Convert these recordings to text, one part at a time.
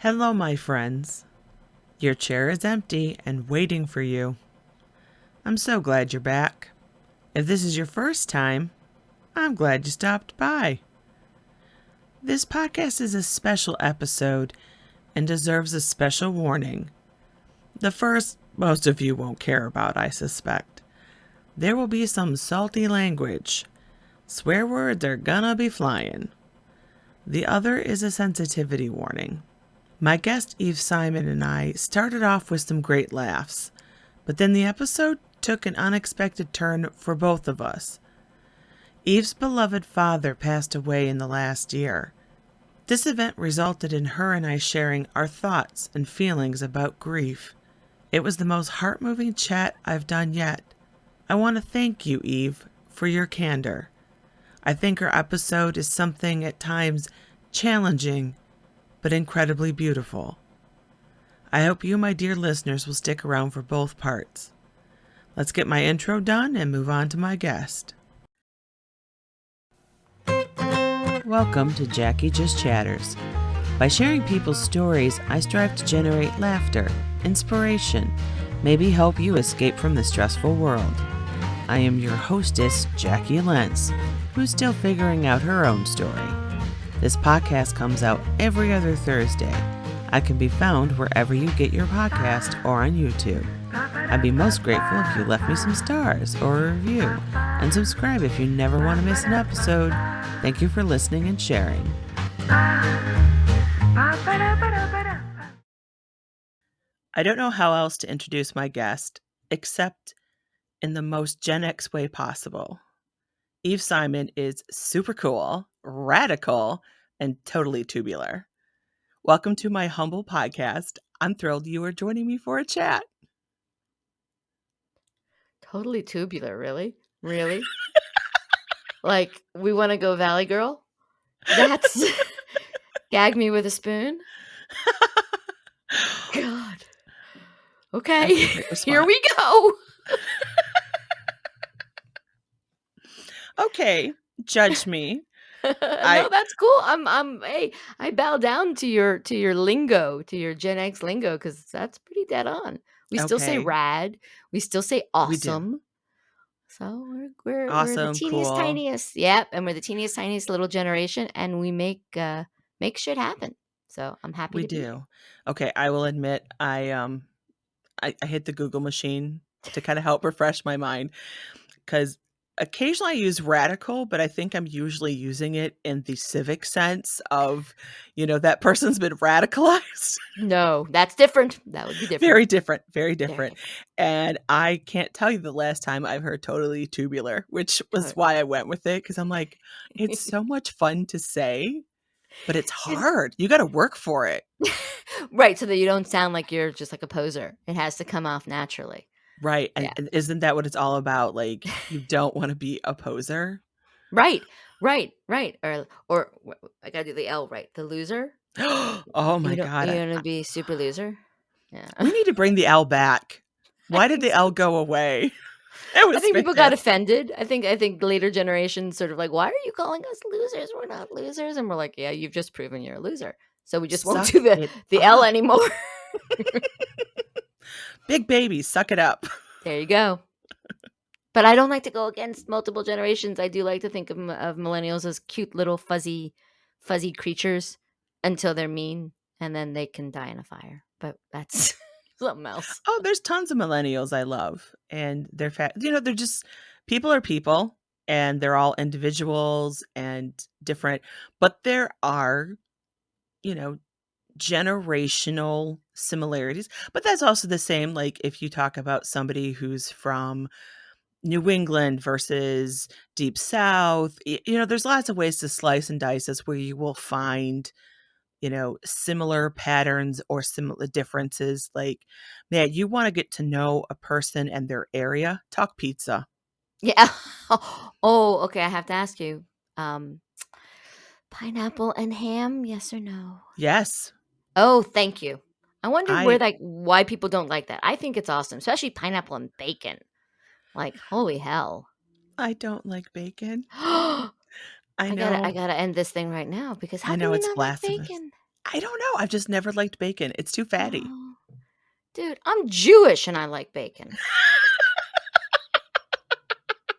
Hello, my friends. Your chair is empty and waiting for you. I'm so glad you're back. If this is your first time, I'm glad you stopped by. This podcast is a special episode and deserves a special warning. The first, most of you won't care about, I suspect. There will be some salty language. Swear words are gonna be flying. The other is a sensitivity warning. My guest Eve Simon and I started off with some great laughs, but then the episode took an unexpected turn for both of us. Eve's beloved father passed away in the last year. This event resulted in her and I sharing our thoughts and feelings about grief. It was the most heart-moving chat I've done yet. I want to thank you, Eve, for your candor. I think our episode is something at times challenging, but incredibly beautiful. I hope you, my dear listeners, will stick around for both parts. Let's get my intro done and move on to my guest. Welcome to Jackie Just Chatters. By sharing people's stories, I strive to generate laughter, inspiration, maybe help you escape from the stressful world. I am your hostess, Jackie Lentz, who's still figuring out her own story. This podcast comes out every other Thursday. I can be found wherever you get your podcast or on YouTube. I'd be most grateful if you left me some stars or a review, and subscribe if you never want to miss an episode. Thank you for listening and sharing. I don't know how else to introduce my guest, except in the most Gen X way possible. Eve Simon is super cool, radical, and totally tubular. Welcome to my humble podcast. I'm thrilled you are joining me for a chat. Totally tubular, really? Really? Like, we want to go Valley Girl? That's gag me with a spoon? God. Okay, here we go. Okay, judge me. No, that's cool. Hey, I bow down to your lingo, to your Gen X lingo, because that's pretty dead on. We still say Okay. rad. We still say We do. awesome. So we're the Awesome, teeniest, cool. tiniest. Yep, and we're the teeniest, tiniest little generation, and we make shit happen. So I'm happy We to be here. do. Okay, I will admit I hit the Google machine to kind of help refresh my mind, because occasionally I use radical, but I think I'm usually using it in the civic sense of, that person's been radicalized. No, that's different. That would be different. Very different, very different. And I can't tell you the last time I've heard totally tubular, which was why I went with it, because I'm like, it's so much fun to say, but it's hard. You got to work for it. Right, so that you don't sound like you're just like a poser. It has to come off naturally. Right. And isn't that what it's all about? Like, you don't want to be a poser. Right. Or I gotta do the L right. The loser. Oh my God. You want to be super loser? Yeah. We need to bring the L back. Why did the L go away? I think people got offended. I think later generations sort of like, why are you calling us losers? We're not losers. And we're like, yeah, you've just proven you're a loser. So we just won't do the L anymore. Big baby, suck it up. There you go. But I don't like to go against multiple generations. I do like to think of millennials as cute little fuzzy creatures until they're mean, and then they can die in a fire. But that's something else. Oh, there's tons of millennials I love, and they're they're just people are people, and they're all individuals and different. But there are, generational similarities. But that's also the same. Like if you talk about somebody who's from New England versus Deep South, there's lots of ways to slice and dice this where you will find, similar patterns or similar differences. Like, man, you want to get to know a person and their area, talk pizza. Yeah. Oh, okay. I have to ask you, pineapple and ham, yes or no? Yes. Oh, thank you. I wonder why people don't like that. I think it's awesome, especially pineapple and bacon. Like, holy hell. I don't like bacon. I gotta end this thing right now because how can you not like bacon? I don't know. I've just never liked bacon. It's too fatty. Oh, dude, I'm Jewish and I like bacon.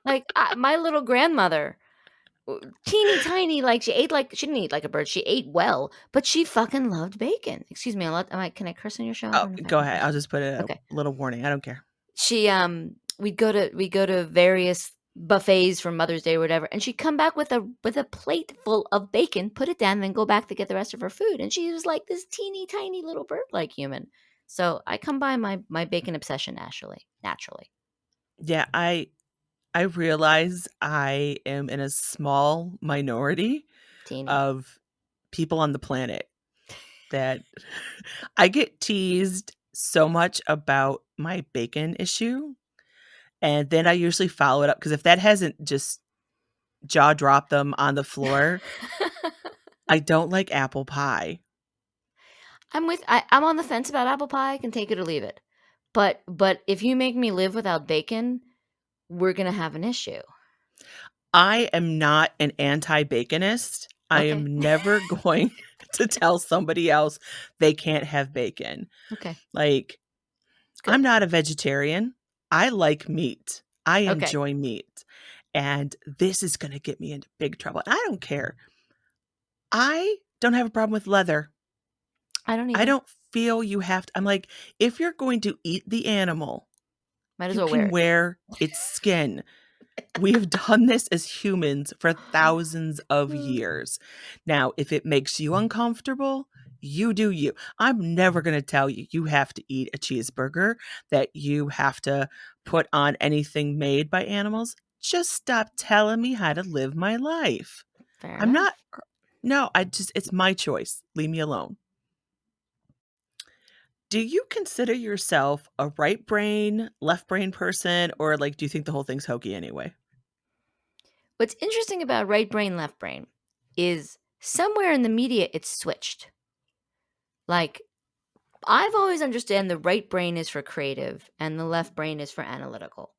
Like my little grandmother, teeny tiny, like she didn't eat like a bird. She ate well, but she fucking loved bacon. Excuse me, can I curse on your show? I Oh, don't know if I go can ahead. curse. I'll just put a Okay. little warning. I don't care. She we'd go to various buffets for Mother's Day or whatever, and she'd come back with a plate full of bacon, put it down, and then go back to get the rest of her food. And she was like this teeny tiny little bird like human. So I come by my bacon obsession naturally. Naturally. Yeah, I realize I am in a small minority Teeny. of people on the planet that I get teased so much about my bacon issue, and then I usually follow it up because if that hasn't just jaw dropped them on the floor, I don't like apple pie. I'm on the fence about apple pie. I can take it or leave it. But if you make me live without bacon, we're gonna have an issue. I am not an anti-baconist. I Okay. am never going to tell somebody else they can't have bacon. Okay. Like, I'm Good. not a vegetarian. I like meat. I Okay. enjoy meat. And this is going to get me into big trouble. I don't care. I don't have a problem with leather. I don't I either. don't feel you have to. I'm like, if you're going to eat the animal, Might as you well wear can it. wear its skin. We have done this as humans for thousands of Mm, years. Now, if it makes you uncomfortable, you do you. I'm never going to tell you you have to eat a cheeseburger, that you have to put on anything made by animals. Just stop telling me how to live my life. fair I'm not, enough. no, it's my choice. Leave me alone. Do you consider yourself a right brain, left brain person, or like, do you think the whole thing's hokey anyway? What's interesting about right brain, left brain is somewhere in the media it's switched. Like I've always understand the right brain is for creative and the left brain is for analytical.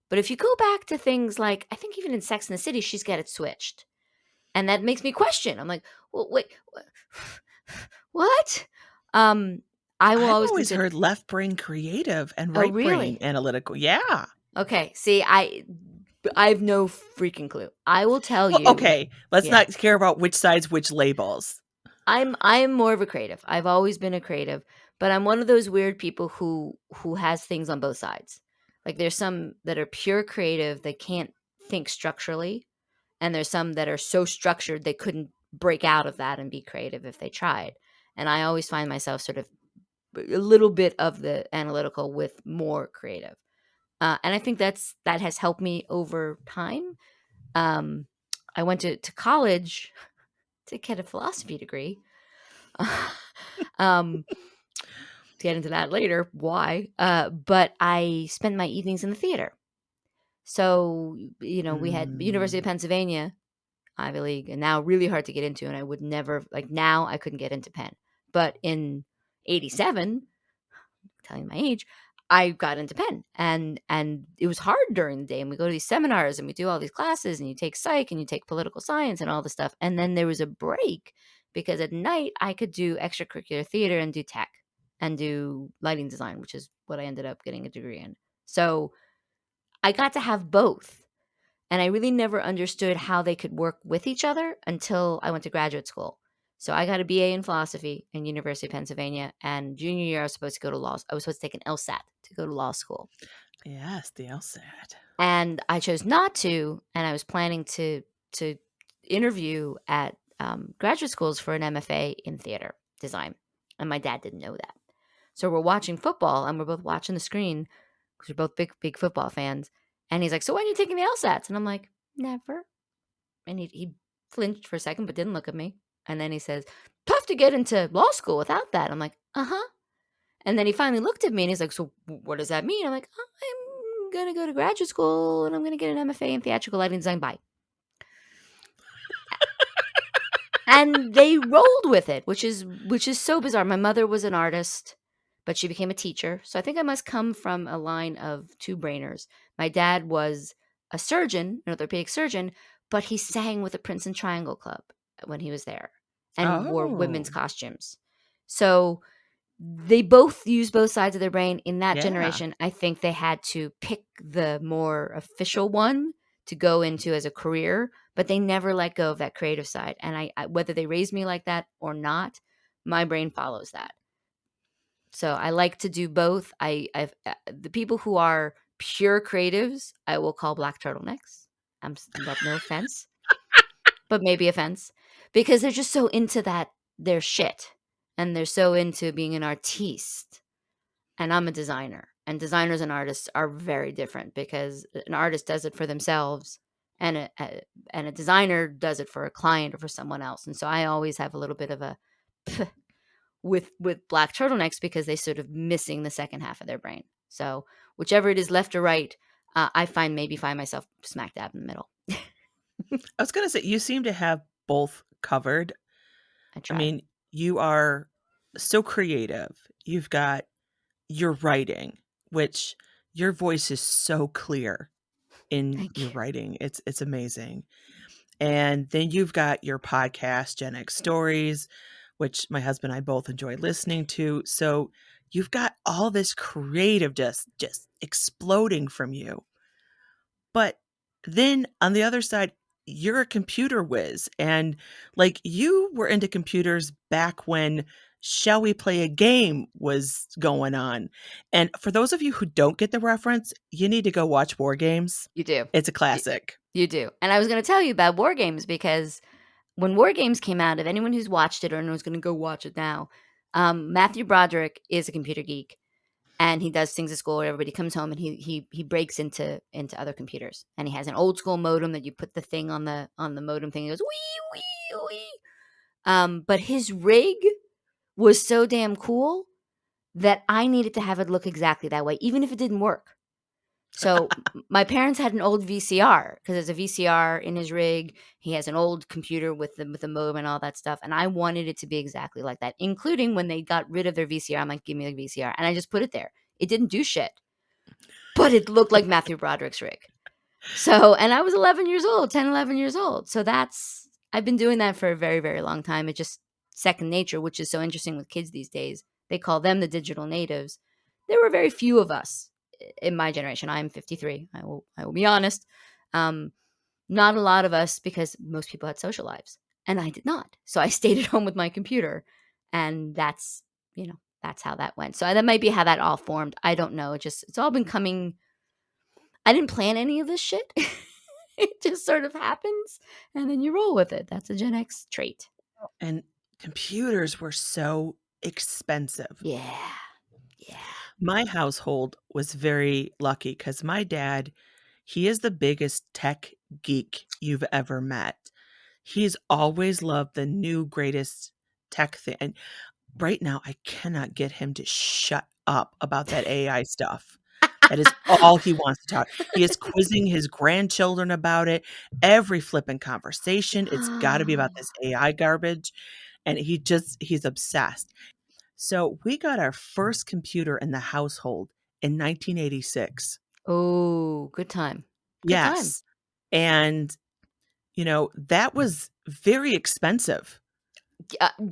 But if you go back to things like I think even in Sex and the City, she's got it switched. And that makes me question. I'm like, well, wait, what? Um, I will I've always always consider. heard left brain creative and Oh, right brain really? analytical. Yeah. Okay. See, I have no freaking clue. I will tell Well, you. okay. Let's Yeah. not care about which side's which labels. I'm more of a creative. I've always been a creative, but I'm one of those weird people who has things on both sides. Like there's some that are pure creative that can't think structurally, and there's some that are so structured they couldn't break out of that and be creative if they tried. And I always find myself sort of a little bit of the analytical with more creative. And I think that has helped me over time. Um, I went to college to get a philosophy degree. um, to get into that later, why? But I spent my evenings in the theater. So, we had University of Mm. Pennsylvania, Ivy League, and now really hard to get into. And I would never, like, now I couldn't get into Penn. But in 87, telling you my age, I got into Penn, and it was hard during the day. And we go to these seminars and we do all these classes, and you take psych and you take political science and all this stuff. And then there was a break because at night I could do extracurricular theater and do tech and do lighting design, which is what I ended up getting a degree in. So I got to have both. And I really never understood how they could work with each other until I went to graduate school. So I got a BA in philosophy in University of Pennsylvania, and junior year I was supposed to go to law. I was supposed to take an LSAT to go to law school, Yes, the LSAT. and I chose not to. And I was planning to interview at graduate schools for an MFA in theater design, and my dad didn't know that. So we're watching football, and we're both watching the screen because we're both big football fans. And he's like, "So when are you taking the LSATs?" And I'm like, "Never." And he flinched for a second, but didn't look at me. And then he says, "Tough to get into law school without that." I'm like, "Uh huh." And then he finally looked at me and he's like, "So what does that mean?" I'm like, "I'm going to go to graduate school and I'm going to get an MFA in theatrical lighting design. Bye." And they rolled with it, which is so bizarre. My mother was an artist, but she became a teacher. So I think I must come from a line of two brainers. My dad was a surgeon, an orthopedic surgeon, but he sang with the Princeton Triangle Club when he was there. and wore women's Oh, costumes. So they both use both sides of their brain. In that yeah. generation, I think they had to pick the more official one to go into as a career, but they never let go of that creative side. And whether they raised me like that or not, my brain follows that. So I like to do both. The people who are pure creatives, I will call black turtlenecks. Love, no offense, but maybe offense, because they're just so into that their shit, and they're so into being an artiste. And I'm a designer, and designers and artists are very different because an artist does it for themselves, and a designer does it for a client or for someone else. And so I always have a little bit of a with black turtlenecks because they sort of missing the second half of their brain. So whichever it is, left or right, I find myself smack dab in the middle. I was gonna say, you seem to have both covered. I I try. mean, you are so creative. You've got your writing, which your voice is so clear in Thank your you. writing. It's amazing. And then you've got your podcast, GenX Stories, which my husband and I both enjoy listening to. So you've got all this creative just exploding from you. But then on the other side, you're a computer whiz, and, like, you were into computers back when "Shall We Play a Game" was going on, and for those of you who don't get the reference, you need to go watch War Games. You do. It's a You, classic. you do. And I was going to tell you about War Games because when War Games came out, if anyone who's watched it or anyone's going to go watch it now, Matthew Broderick is a computer geek, and he does things at school where everybody comes home and he breaks into other computers, and he has an old school modem that you put the thing on the modem thing. He goes wee wee wee. But his rig was so damn cool that I needed to have it look exactly that way, even if it didn't work. So my parents had an old VCR because there's a VCR in his rig. He has an old computer with the modem and all that stuff, and I wanted it to be exactly like that. Including when they got rid of their VCR, I'm like, "Give me the VCR," and I just put it there. It didn't do shit, but it looked like Matthew Broderick's rig. So, and I was 11 years old, 10, 11 years old. So I've been doing that for a very, very long time. It's just second nature, which is so interesting with kids these days. They call them the digital natives. There were very few of us in my generation. I'm 53. I will be honest. Um, not a lot of us because most people had social lives and I did not. So I stayed at home with my computer, and that's how that went. So that might be how that all formed. I don't know. It's all been coming. I didn't plan any of this shit. It just sort of happens, and then you roll with it. That's a Gen X trait. And computers were so expensive. Yeah. Yeah. My household was very lucky because my dad, he is the biggest tech geek you've ever met. He's always loved the new greatest tech thing, and right now, I cannot get him to shut up about that AI stuff. That is all he wants to talk. He is quizzing his grandchildren about it. Every flipping conversation, it's gotta be about this AI garbage, and he's obsessed. So, we got our first computer in the household in 1986. Oh, good time. Good time. Yes, and, that was very expensive,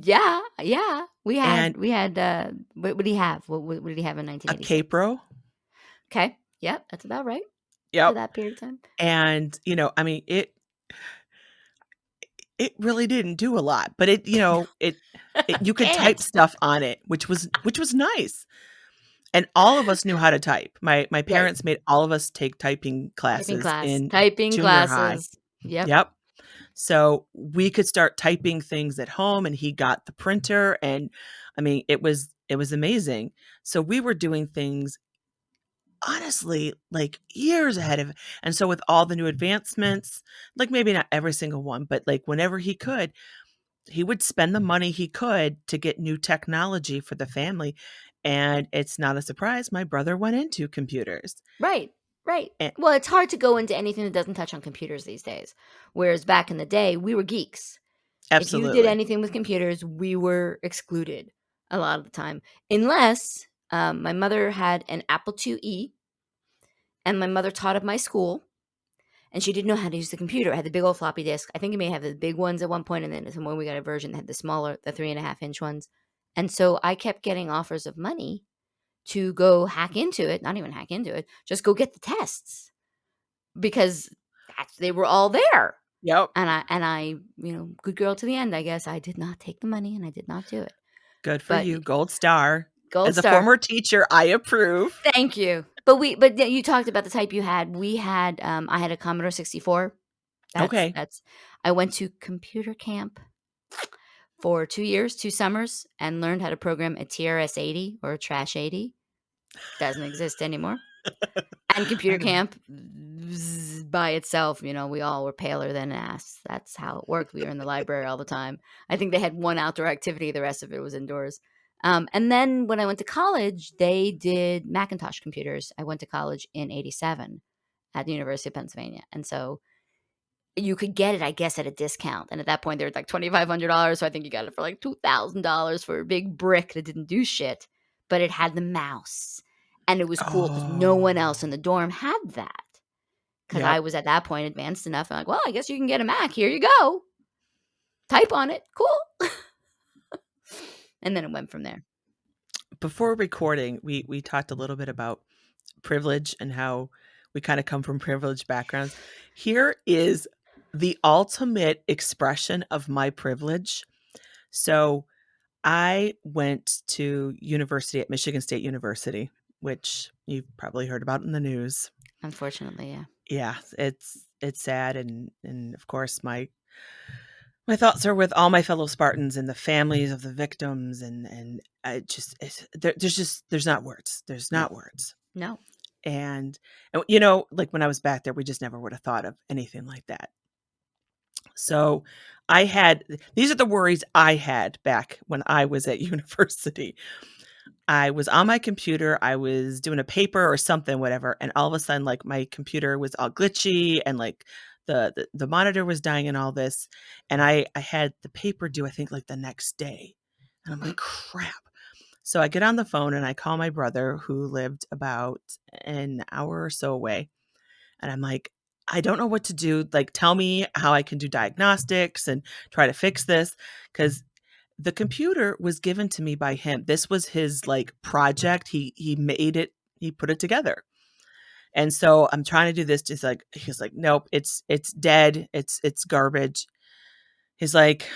Yeah, yeah. and We had. What did he have? What did he have in a 1986? Kaypro. Okay. Yep, that's about right for Yep, that period of time. and, I mean, it really didn't do a lot, but it you could type Can't stuff on it, which was nice, and all of us knew how to type. My right. parents made all of us take typing classes in Typing junior high. classes. Yep. Yep. So, we could start typing things at home, and he got the printer, and, I mean, it was amazing. So, we were doing things, honestly, like, years ahead of, and so with all the new advancements, like, maybe not every single one, but, like, whenever he would spend the money he could to get new technology for the family, and it's not a surprise my brother went into computers. Right, right. And Well, it's hard to go into anything that doesn't touch on computers these days. Whereas back in the day, we were geeks. If you did absolutely. anything with computers, we were excluded a lot of the time. Unless my mother had an Apple IIe, and my mother taught at my school. and she didn't know how to use the computer. It had the big old floppy disk. I think it may have the big ones at one point, and then when we got a version that had the smaller, the 3.5-inch ones. And so I kept getting offers of money to go hack into it, not even hack into it, just go get the tests because they were all there. Yep. And I, good girl to the end, I guess. I did not take the money and I did not do it. Good for But you. Gold star. gold As a star. former teacher, I approve. Thank you. But you talked about the type you had. We had I had a Commodore 64. Okay. That's I went to computer camp for 2 years, 2 summers, and learned how to program a TRS-80 or a Trash 80. Doesn't exist anymore. And computer I know. camp by itself, we all were paler than ass. That's how it worked. We were in the library all the time. I think they had one outdoor activity. The rest of it was indoors. And then when I went to college, they did Macintosh computers. I went to college in 87 at the University of Pennsylvania. And so you could get it, I guess, at a discount. And at that point, they were like $2,500. So I think you got it for like $2,000 for a big brick that didn't do shit, but it had the mouse. And it was cool because no one else in Oh. the dorm had that. Because I Yep. was at that point advanced enough. I'm like, well, I guess you can get a Mac. Here you go. Type on it. Cool. And then it went from there. Before recording, we talked a little bit about privilege and how we kind of come from privileged backgrounds. Here is the ultimate expression of my privilege. So I went to university at Michigan State University, which you've probably heard about in the news. Unfortunately, yeah. Yeah, it's sad, and of course my thoughts are with all my fellow Spartans and the families of the victims, and I just there's not words. There's No, not words. no. And like when I was back there, we just never would have thought of anything like that. So these are the worries I had back when I was at university. I was on my computer, I was doing a paper or something, whatever, and all of a sudden, like, my computer was all glitchy and, like, the monitor was dying and all this, and I had the paper due, I think, like, the next day, and I'm like, "Crap." So I get on the phone and I call my brother who lived about an hour or so away, and I'm like, "I don't know what to do, like, tell me how I can do diagnostics and try to fix this, because the computer was given to me by him. This was his, like, project. He made it, he put it together. And so I'm trying to do this, just like he's like, "Nope, it's dead. It's garbage." He's like,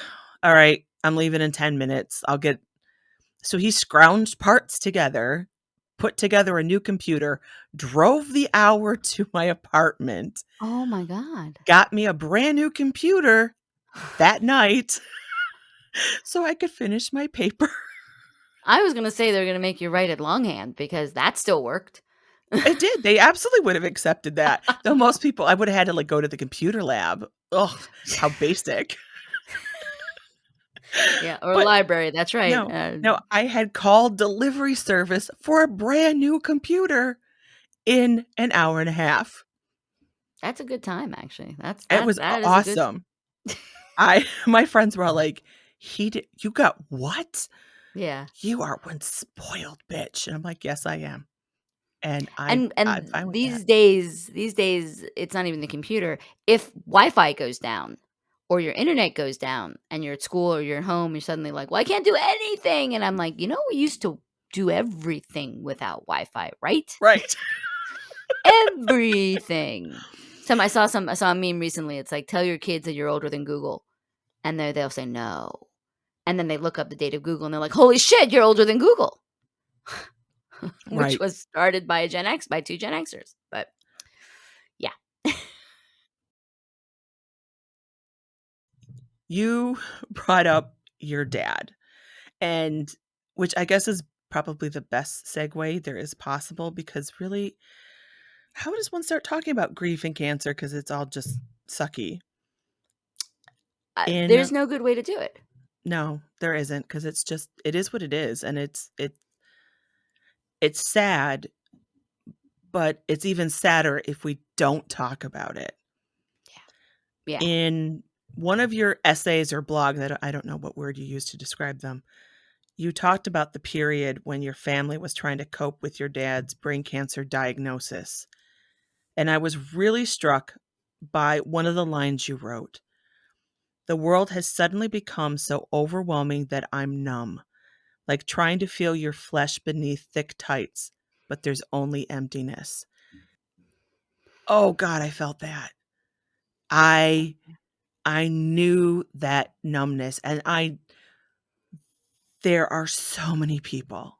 "All right, I'm leaving in 10 minutes. I'll get." So he scrounged parts together, put together a new computer, drove the hour to my apartment, Oh my God. got me a brand new computer that night so I could finish my paper. I was going to say they're going to make you write it longhand because that still worked. It did. They absolutely would have accepted that. Though most people, I would have had to, like, go to the computer lab. Ugh, how basic. Yeah, or But library. That's right. no, I had called delivery service for a brand new computer in an hour and a half. That's a good time, actually. That's It that was that is a good. awesome. My friends were all like, "You got what? Yeah. You are one spoiled bitch." And I'm like, "Yes, I am." And And I'm and fine with that. these days, it's not even the computer. If Wi-Fi goes down or your internet goes down and you're at school or you're at home, you're suddenly like, "Well, I can't do anything." And I'm like, we used to do everything without Wi-Fi, right? Right. Everything. I saw a meme recently. It's like, tell your kids that you're older than Google, and they'll say no. And then they look up the date of Google and they're like, "Holy shit, you're older than Google." Which Right. was started by by 2 Gen Xers. But yeah. You brought up your dad. And which I guess is probably the best segue there is possible, because really, how does one start talking about grief and cancer? Because it's all just sucky. There's In no good way to do it. No, there isn't, because it is what it is, and it's sad, but it's even sadder if we don't talk about it. Yeah. In one of your essays or blog, that I don't know what word you used to describe them, you talked about the period when your family was trying to cope with your dad's brain cancer diagnosis. And I was really struck by one of the lines you wrote. The world has suddenly become so overwhelming that I'm numb, like trying to feel your flesh beneath thick tights, but there's only emptiness. Oh God, I felt that. I I knew that numbness, and I there are so many people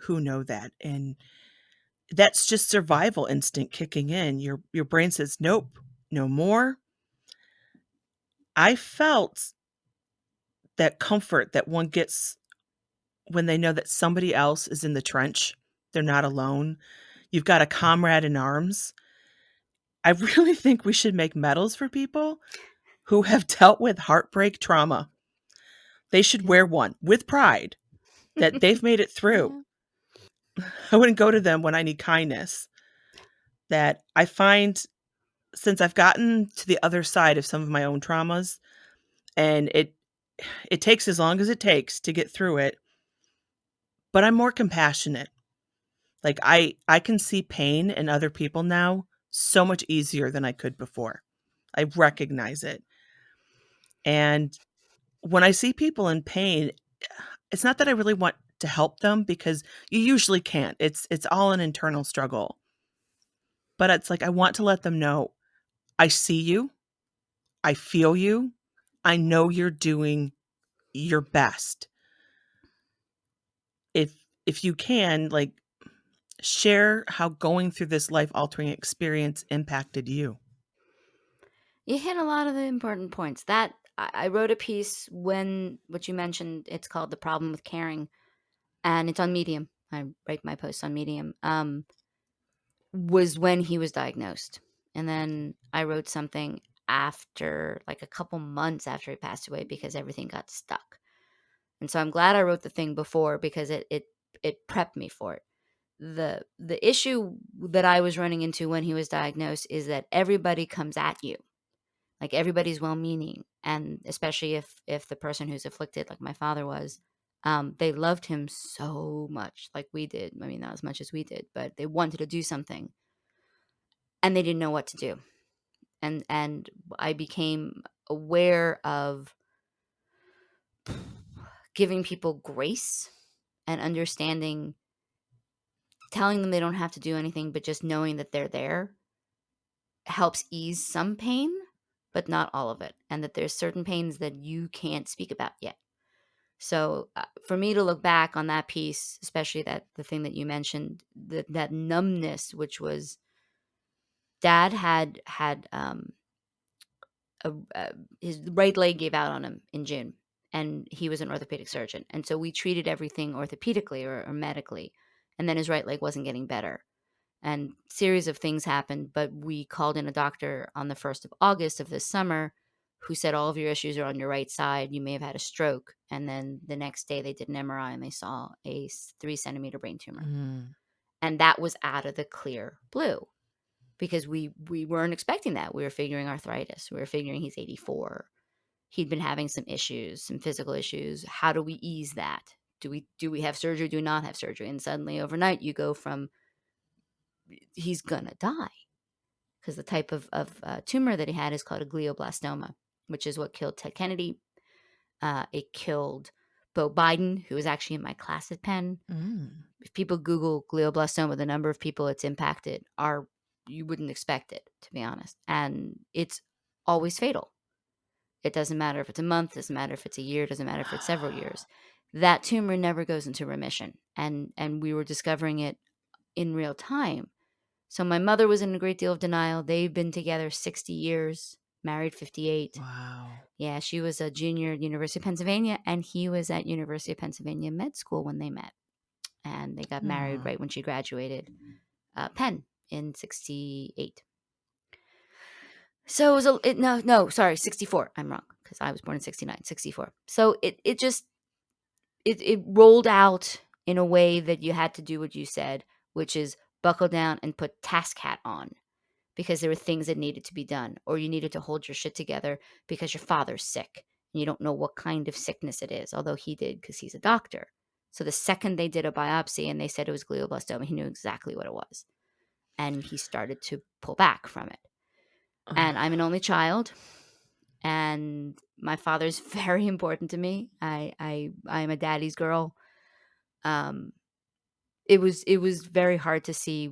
who know that, and that's just survival instinct kicking in. Your brain says, "Nope, no more." I felt that comfort that one gets when they know that somebody else is in the trench. They're not alone. You've got a comrade in arms. I really think we should make medals for people who have dealt with heartbreak trauma. They should Yeah. wear one with pride that they've made it through. Yeah. I wouldn't go to them when I need kindness. That I find since I've gotten to the other side of some of my own traumas, and it takes as long as it takes to get through it, but I'm more compassionate. Like I can see pain in other people now so much easier than I could before. I recognize it. And when I see people in pain, it's not that I really want to help them because you usually can't. It's all an internal struggle. But it's like I want to let them know I see you, I feel you, I know you're doing your best. If you can, like, share how going through this life altering experience impacted you. You hit a lot of the important points. That I wrote a piece when what you mentioned. It's called "The Problem with Caring," and it's on Medium. I write my posts on Medium. Was when he was diagnosed, and then I wrote something after, like a couple months after he passed away, because everything got stuck. And so I'm glad I wrote the thing before, because it prepped me for it. The issue that I was running into when he was diagnosed is that everybody comes at you. Like, everybody's well-meaning, and especially if the person who's afflicted, like my father was, they loved him so much, like we did. I mean, not as much as we did, but they wanted to do something, and they didn't know what to do. And I became aware of giving people grace and understanding, telling them they don't have to do anything, but just knowing that they're there helps ease some pain, but not all of it, and that there's certain pains that you can't speak about yet. So for me to look back on that piece, especially that the thing that you mentioned, that numbness, which was, dad had his right leg gave out on him in June, and he was an orthopedic surgeon, and so we treated everything orthopedically, or medically, and then his right leg wasn't getting better, and series of things happened. But we called in a doctor on the 1st of August of this summer, who said all of your issues are on your right side. You may have had a stroke. And then the next day they did an MRI and they saw a 3 centimeter brain tumor, Mm. and that was out of the clear blue, because we weren't expecting that. We were figuring arthritis. We were figuring he's 84. He'd been having some issues, some physical issues. How do we ease that? Do we have surgery? Do we not have surgery? And suddenly overnight you go from, he's gonna die, because the type of tumor that he had is called a glioblastoma, which is what killed Ted Kennedy. It killed Beau Biden, who was actually in my class at Penn. Mm. If people Google glioblastoma, the number of people it's impacted are, you wouldn't expect it, to be honest. And it's always fatal. It doesn't matter if it's a month, doesn't matter if it's a year, doesn't matter if it's several years. That tumor never goes into remission. And we were discovering it in real time. So my mother was in a great deal of denial. They've been together 60 years, married 58. Wow. Yeah, she was a junior at University of Pennsylvania, and he was at University of Pennsylvania med school when they met. And they got married Aw. right when she graduated Penn in 68. So it was no, sorry, 64. I'm wrong, because I was born in 69, 64. So it rolled out in a way that you had to do what you said, which is buckle down and put task hat on, because there were things that needed to be done, or you needed to hold your shit together because your father's sick and you don't know what kind of sickness it is, although he did, because he's a doctor. So the second they did a biopsy and they said it was glioblastoma, he knew exactly what it was, and he started to pull back from it. And I'm an only child, and my father's very important to me. I'm a daddy's girl. Um, it was very hard to see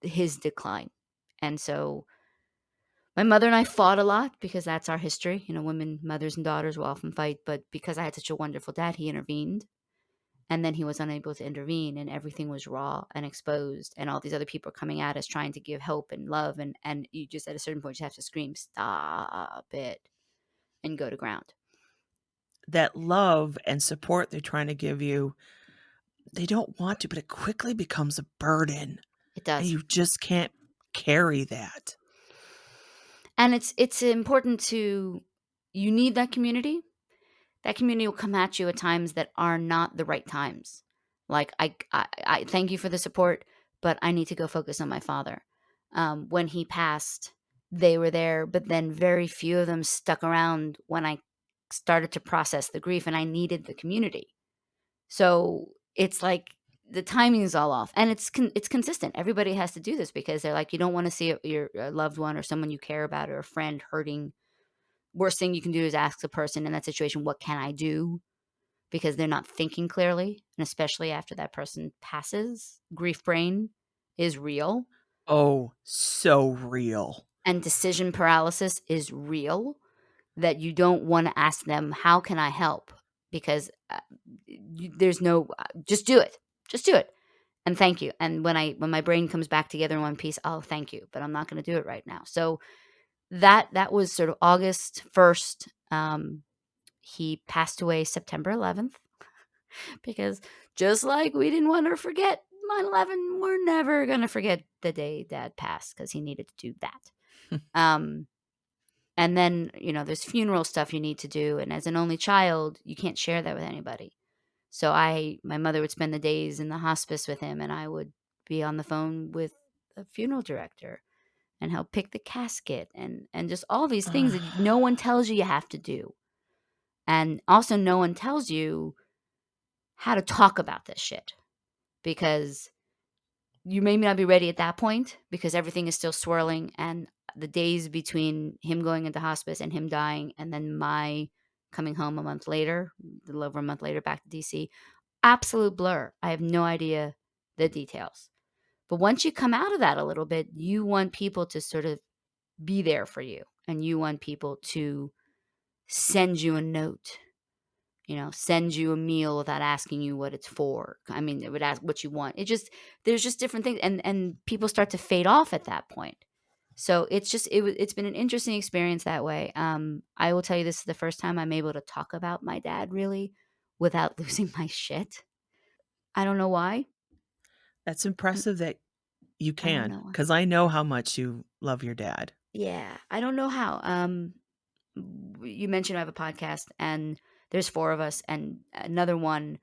his decline, and so my mother and I fought a lot because that's our history. Women, mothers, and daughters will often fight, but because I had such a wonderful dad, he intervened. And then he was unable to intervene, and everything was raw and exposed. And all these other people are coming at us trying to give hope and love. And you just, at a certain point, you have to scream, stop it, and go to ground. That love and support they're trying to give you, they don't want to, but it quickly becomes a burden. It And does. you just can't carry that. And it's important you need that community. That community will come at you at times that are not the right times. Like, I thank you for the support, but I need to go focus on my father. When he passed, they were there, but then very few of them stuck around when I started to process the grief, and I needed the community. So it's like the timing is all off, and it's consistent. Everybody has to do this because they're like, you don't want to see your loved one or someone you care about or a friend hurting. Worst thing you can do is ask the person in that situation, what can I do? Because they're not thinking clearly. And especially after that person passes, grief brain is real, Oh, so real. and decision paralysis is real. That you don't want to ask them, how can I help? Because there's no, just do it. Just do it. And thank you. And when my brain comes back together in one piece, oh, thank you. But I'm not going to do it right now. So that was sort of August 1st. He passed away September 11th. Because just like we didn't want to forget 9/11, we're never going to forget the day Dad passed because he needed to do that. Um, and then, there's funeral stuff you need to do. And as an only child, you can't share that with anybody. So my mother would spend the days in the hospice with him, and I would be on the phone with the funeral director and help pick the casket and just all these things that no one tells you have to do. And also, no one tells you how to talk about this shit, because you may not be ready at that point because everything is still swirling, and the days between him going into hospice and him dying and then my coming home a month later, a little over a month later, back to DC, absolute blur. I have no idea the details. But once you come out of that a little bit, you want people to sort of be there for you, and you want people to send you a note, send you a meal without asking you what it's for. I mean, it would ask what you want. There's just different things, and people start to fade off at that point. So it's been an interesting experience that way. I will tell you, this is the first time I'm able to talk about my dad really without losing my shit. I don't know why. That's impressive that you I don't can, know why. because I know how much you love your dad. Yeah, I don't know how. You mentioned I have a podcast, and there's four of us, and another one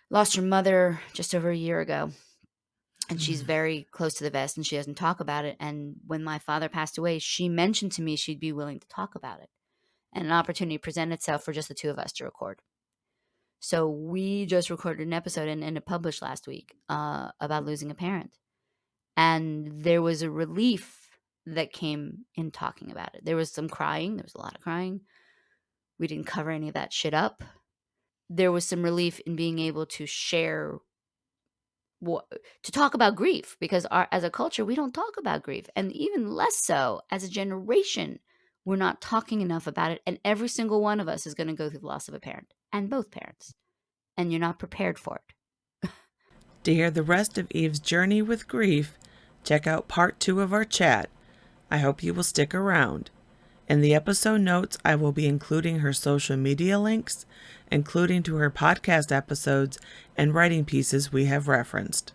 lost her mother just over a year ago, and she's Mm. very close to the vest, and she doesn't talk about it. And when my father passed away, she mentioned to me she'd be willing to talk about it, and an opportunity presented itself for just the two of us to record. So we just recorded an episode, and it published last week, about losing a parent. And there was a relief that came in talking about it. There was some crying. There was a lot of crying. We didn't cover any of that shit up. There was some relief in being able to share, to talk about grief, because as a culture, we don't talk about grief. And even less so as a generation, we're not talking enough about it. And every single one of us is going to go through the loss of a parent, and both parents. And you're not prepared for it. To hear the rest of Eve's journey with grief, check out part 2 of our chat. I hope you will stick around. In the episode notes, I will be including her social media links, including to her podcast episodes and writing pieces we have referenced.